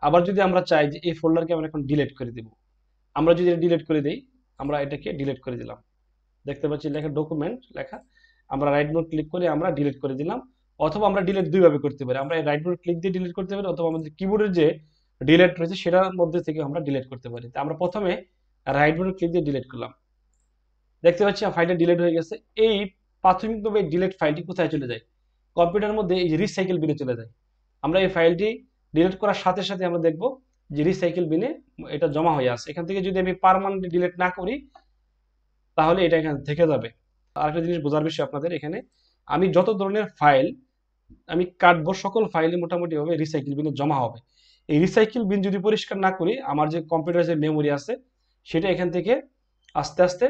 আবার যদি আমরা চাই যে এই ফোল্ডারকে আমরা এখন ডিলিট করে দিব, আমরা যদি ডিলিট করে দিই, আমরা এটাকে ডিলিট করে দিলাম, দেখতে পাচ্ছি লেখা ডকুমেন্ট লেখা, আমরা রাইট মোড ক্লিক করে আমরা ডিলিট করে দিলাম। অথবা আমরা ডিলিট দুইভাবে করতে পারি, আমরা রাইট মোড ক্লিক দিয়ে ডিলিট করতে পারি, অথবা আমাদের কিবোর্ডের যে ডিলিট রয়েছে সেটার মধ্যে থেকে আমরা ডিলিট করতে পারি। তো আমরা প্রথমে রাইট মোড ক্লিক দিয়ে ডিলিট করলাম, দেখতে পাচ্ছি ফাইলটা ডিলিট হয়ে গেছে। এই প্রাথমিকভাবে ডিলিট ফাইলটি কোথায় চলে যায়, কম্পিউটারের মধ্যে এই যে রিসাইকেল বিনে চলে যায়। আমরা এই ফাইলটি ডিলিট করার সাথে সাথে আমরা দেখব যে রিসাইকেল বিনে এটা জমা হয়ে আছে। এখান থেকে যদি আমি পার্মানেন্টলি ডিলিট না করি তাহলে এটা এখানে থেকে যাবে। আরেকটা জিনিস বোঝার বিষয় আপনাদের, এখানে আমি যত ধরনের ফাইল আমি কাটবো সকল ফাইলই মোটামুটি ভাবে রিসাইকেল বিনে জমা হবে। এই রিসাইকেল বিন যদি পরিষ্কার না করি, আমার যে কম্পিউটারের যে মেমোরি আছে সেটা এখান থেকে আস্তে আস্তে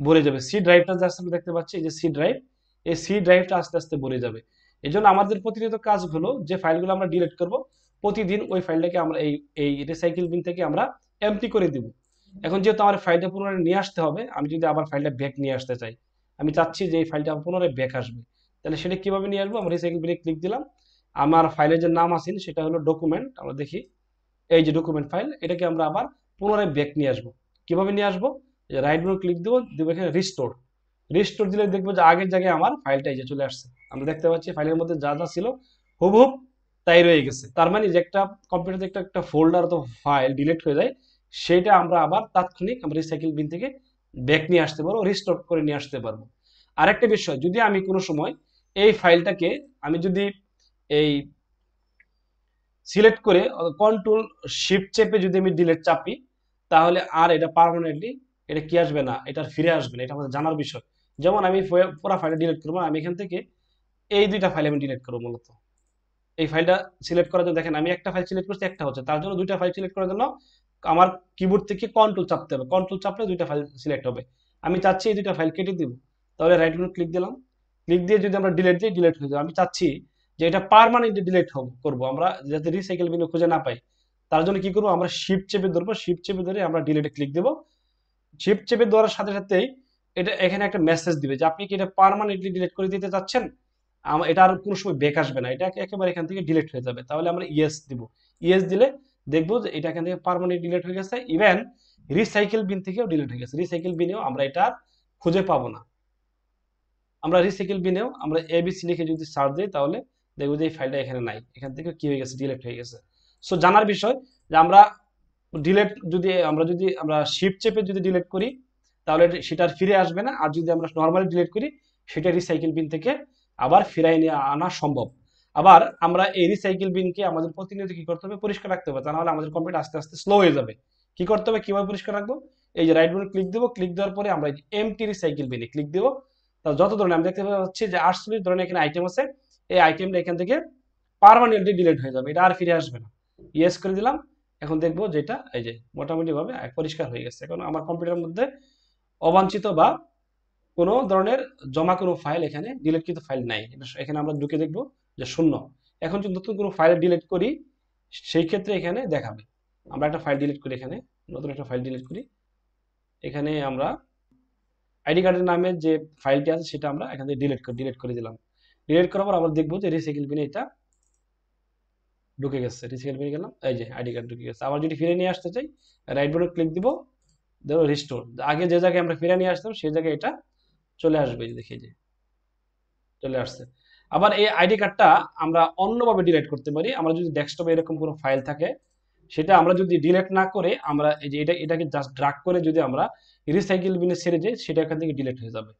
ভরে যাবে। সি ড্রাইভটা যা আমরা দেখতে পাচ্ছি, এই যে সি ড্রাইভ, এই সি ড্রাইভটা আস্তে আস্তে ভরে যাবে। এই জন্য আমাদের প্রতিনিয়ত কাজ হলো যে ফাইলগুলো আমরা ডিলিট করব, প্রতিদিন ওই ফাইলটাকে আমরা এই রিসাইকেল বিন থেকে আমরা এমটি করে দিব। এখন যেহেতু আমার ফাইলটা পুনরায় নিয়ে আসতে হবে, আমি যদি আবার ফাইলটা ব্যাক নিয়ে আসতে চাই, আমি চাচ্ছি যে এই ফাইলটা পুনরায় ব্যাক আসবে, তাহলে সেটা কিভাবে নিয়ে আসবো? আমরা রিসাইকেল বিনে ক্লিক দিলাম, আমার ফাইলের যে নাম আছে সেটা হলো ডকুমেন্ট, আমরা দেখি এই যে ডকুমেন্ট ফাইল, এটাকে আমরা আবার পুনরায় ব্যাক নিয়ে আসবো। কিভাবে নিয়ে আসবো? রাইট বাটন ক্লিক দেবো, দেবো এখানে রিস্টোর। রিস্টোর দিলে দেখবো যে আগের জায়গায় আমার ফাইলটা এই যে চলে আসছে। আমরা দেখতে পাচ্ছি ফাইলের মধ্যে যা যা ছিল হুবহুব তাই রয়ে গেছে। তার মানে যে একটা কম্পিউটারে একটা একটা ফোল্ডার অথবা ফাইল ডিলিট হয়ে যায়, সেটা আমরা আবার তাৎক্ষণিক আমরা রিসাইকেল বিন থেকে ব্যাক নিয়ে আসতে পারবো, রিস্টোর করে নিয়ে আসতে পারবো। আরেকটা বিষয়, যদি আমি কোনো সময় এই ফাইলটাকে আমি যদি এই সিলেক্ট করে কন্ট্রোল শিফট চেপে যদি আমি ডিলিট চাপি, তাহলে আর এটা পার্মানেন্টলি এটা কি আসবে না, এটা ফিরে আসবে না। এটা আমাদের জানার বিষয়। যেমন আমি পুরো ফাইলটা ডিলিট করবো, আমি এখান থেকে এই দুইটা ফাইল আমি ডিলিট করবো। মূলত এই ফাইলটা সিলেক্ট করার জন্য দেখেন আমি একটা ফাইল সিলেক্ট করছি, একটা হচ্ছে, তার জন্য দুইটা ফাইল সিলেক্ট করার জন্য আমার কিবোর্ড থেকে কন্ট্রোল চাপতে হবে, কন্ট্রোল চাপলে দুইটা ফাইল সিলেক্ট হবে। আমি চাচ্ছি এই দুইটা ফাইল কেটে দিব, তাহলে রাইট বাটন ক্লিক দিলাম, ক্লিক দিয়ে যদি আমরা ডিলিট দিই ডিলিট হয়ে যাবে। আমি চাচ্ছি যে এটা পার্মানেন্টলি ডিলিট করবো আমরা, যাতে রিসাইকেল বিন খুঁজে না পাই। তার জন্য কি করবো, আমরা শিফট চেপে ধরবো, শিফট চেপে ধরে আমরা ডিলিটে ক্লিক দেবো। শিফট চেপে ধরার সাথে সাথেই এটা এখানে একটা মেসেজ দিবে যে আপনি কি এটা পার্মানেন্টলি ডিলিট করে দিতে চাচ্ছেন, এটা আর কোনো সময় ব্যাক আসবে না, এটা একেবারে এখান থেকে ডিলিট হয়ে যাবে। তাহলে আমরা ইয়েস দিব, ইয়েস দিলে দেখবো যে এটা এখান থেকে পার্মানেন্ট ডিলিট হয়ে গেছে। ইভেন রিসাইকেল বিন থেকেও ডিলিট হয়ে গেছে, রিসাইকেল বিনেও আমরা এটা আর খুঁজে পাবো না। আমরা রিসাইকেল বিনেও আমরা এবিসি লিখে যদি সার্চ দিই, তাহলে দেখবো যে এই ফাইলটা এখানে নাই, এখান থেকে কি হয়ে গেছে, ডিলিট হয়ে গেছে। সো জানার বিষয় যে আমরা ডিলিট যদি আমরা শিফট চেপে যদি ডিলিট করি, তাহলে সেটা আর ফিরে আসবে না। আর যদি আমরা নর্মালি ডিলিট করি, সেটা রিসাইকেল বিন থেকে আবার ফিরাই নিয়ে আনা সম্ভব। আবার আমরা এই রিসাইকেল বিনকে আমাদের প্রতিনিয়ত কি করতে হবে, পরিষ্কার রাখতে হবে, তা নাহলে আমাদের কম্পিউটার আস্তে আস্তে স্লো হয়ে যাবে। কি করতে হবে, কিভাবে পরিষ্কার রাখবো? এই যে রাইট বাটন ক্লিক দেবো, ক্লিক দেওয়ার পরে আমরা এমটি রিসাইকেল বিনে ক্লিক দেবো। তা যত ধরনের আমি দেখতে পাচ্ছি যে 48 ধরনের এখানে আইটেম আছে, এই আইটেমটা এখান থেকে পার্মানেন্টলি ডিলিট হয়ে যাবে, এটা আর ফিরে আসবে না। ইয়েস করে দিলাম। এখন দেখবো যেটা এই যে মোটামুটি ভাবে পরিষ্কার হয়ে গেছে। এখন আমার কম্পিউটারের মধ্যে অবাঞ্ছিত বা কোনো ধরনের জমা কোনো ফাইল, এখানে ডিলিটকৃত ফাইল নাই। এখানে আমরা ঢুকে দেখবো যে শূন্য। এখন যদি নতুন কোনো ফাইল ডিলিট করি, সেই ক্ষেত্রে এখানে দেখাবে। আমরা একটা ফাইল ডিলিট করি, এখানে নতুন একটা ফাইল ডিলিট করি, এখানে আমরা আইডি কার্ডের নামে যে ফাইলটি আছে সেটা আমরা এখান থেকে ডিলিট করে দিলাম। ডিলিট করার পর আমরা দেখবো যে রিসাইকেল বিনে এটা ঢুকে গেছে, রিসাইকেল বিনে গেলাম, এই যে আইডি কার্ড ঢুকে গেছে। আবার যদি ফিরে নিয়ে আসতে চাই, রাইট বাটন ক্লিক দিব, ধরো রিস্টোর, আগে যে জায়গায় আমরা ফিরে নিয়ে আসতাম সেই জায়গায় এটা চলে আসবে, দেখি যে চলে আসছে। আবার এই আইডি কার্ডটা আমরা অন্যভাবে ডিলিট করতে পারি। আমরা যদি ডেস্কটপে এরকম কোনো ফাইল থাকে, সেটা আমরা যদি ডিলিট না করে আমরা এই যে এটাকে জাস্ট ড্রাগ করে যদি আমরা রিসাইকেল বিনে ছেড়ে যাই, সেটা এখান থেকে ডিলিট হয়ে যাবে।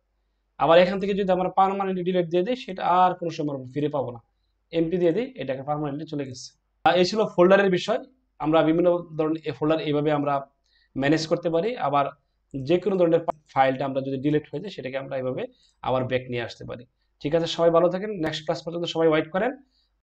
আবার এখান থেকে যদি আমরা পার্মানেন্টলি ডিলিট দিয়ে দিই, সেটা আর কোনো সময় ফিরে পাবো না। এমপি দিয়ে দিই, এটাকে পার্মানেন্টলি চলে গেছে। এই ছিল ফোল্ডারের বিষয়। আমরা বিভিন্ন ধরনের ফোল্ডার এইভাবে আমরা ম্যানেজ করতে পারি। আবার যে কোনো ধরনের ফাইলটা আমরা যদি ডিলিট হয়ে যায়, সেটাকে আমরা এইভাবে আবার ব্যাক নিয়ে আসতে পারি। ঠিক আছে, সবাই ভালো থাকেন, নেক্সট ক্লাস পর্যন্ত সবাই ওয়েট করেন।